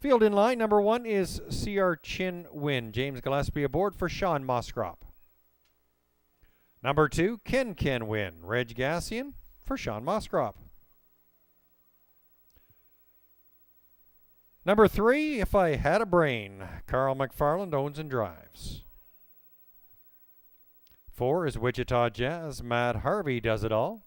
Field in line, number 1 is C.R. Chin Win. James Gillespie aboard for Sean Moskrop. Number 2, Ken Win. Reg Gassian for Sean Moskrop. Number 3, If I Had a Brain. Carl McFarland owns and drives. 4 is Wichita Jazz. Matt Harvey does it all.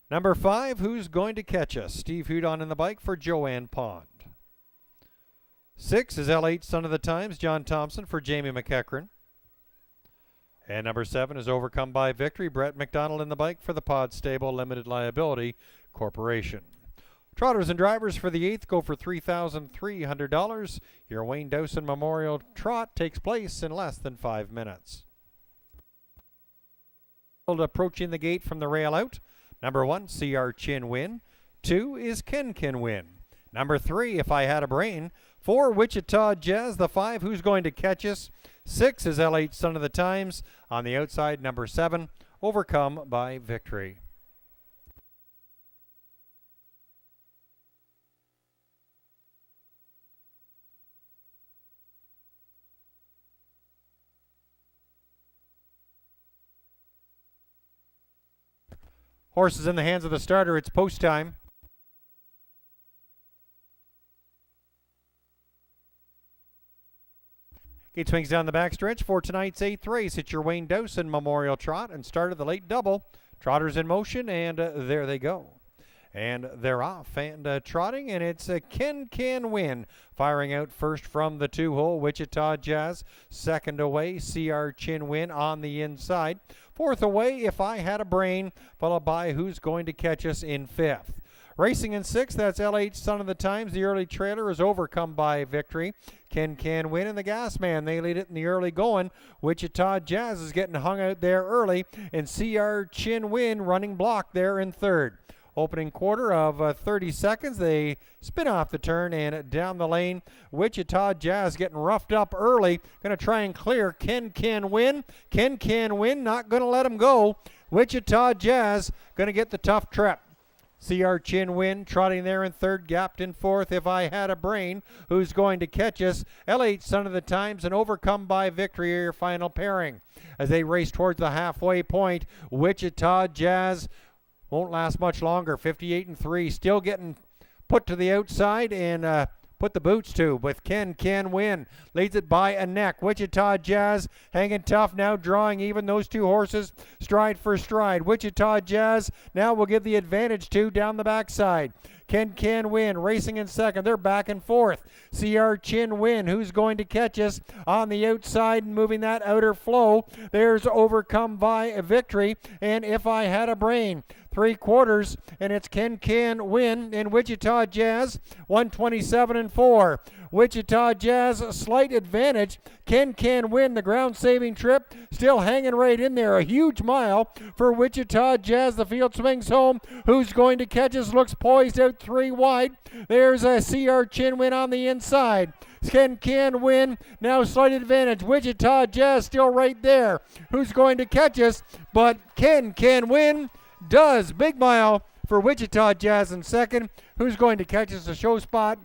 Number 5, Who's Going to Catch Us? Steve Hudon in the bike for Joanne Pond. 6 is L8 Son of the Times. John Thompson for Jamie McEachran. And number 7 is Overcome by Victory. Brett McDonald in the bike for the Pod Stable Limited Liability Corporation. Trotters and drivers for the 8th go for $3,300. Your Wayne Dowson Memorial Trot takes place in less than 5 minutes. Approaching the gate from the rail out. Number 1, C.R. Chin Win. 2 is Ken Win. Number 3, If I Had a Brain. 4, Wichita Jazz. The 5, Who's Going to Catch Us? 6 is L8 Son of the Times. On the outside, number 7, Overcome by Victory. Horses in the hands of the starter. It's post time. Gate swings down the backstretch for tonight's 8th race. It's your Wayne Dowson Memorial Trot and start of the late double. Trotters in motion, and there they go. And they're off and trotting, and it's Ken Win firing out first from the 2-hole. Wichita Jazz second away. C.R. Chin Win on the inside. 4th away, If I Had a Brain, followed by Who's Going to Catch Us in 5th. Racing in 6th, that's L8 Son of the Times. The early trailer is Overcome by Victory. Ken Win and the Gas Man, they lead it in the early going. Wichita Jazz is getting hung out there early, and C.R. Chin Win running block there in 3rd. Opening quarter of 30 seconds. They spin off the turn and down the lane. Wichita Jazz getting roughed up early. Going to try and clear Ken Win. Ken Win not going to let him go. Wichita Jazz going to get the tough trip. C.R. Chin Win trotting there in 3rd, gapped in 4th. If I Had a Brain, Who's Going to Catch Us? L8 Son of the Times and Overcome by Victory are your final pairing. As they race towards the halfway point, Wichita Jazz won't last much longer. 58-3, still getting put to the outside and put the boots to. With Ken Win leads it by a neck. Wichita Jazz hanging tough now, drawing even. Those 2 horses stride for stride. Wichita Jazz now will give the advantage to down the backside. Ken Win racing in 2nd. They're back and 4th. C.R. Chin Win, Who's Going to Catch Us? On the outside and moving that outer flow. There's Overcome by Victory and If I Had a Brain. 3/4, and it's Ken Win in Wichita Jazz, 127-4. Wichita Jazz, slight advantage. Ken Win, the ground-saving trip, still hanging right in there. A huge mile for Wichita Jazz. The field swings home. Who's Going to Catch Us? Looks poised out 3 wide. There's a C.R. Chin Win on the inside. Ken Win, now slight advantage. Wichita Jazz still right there. Who's Going to Catch Us? But Ken Win does. Big mile for Wichita Jazz in 2nd. Who's Going to Catch Us? A show spot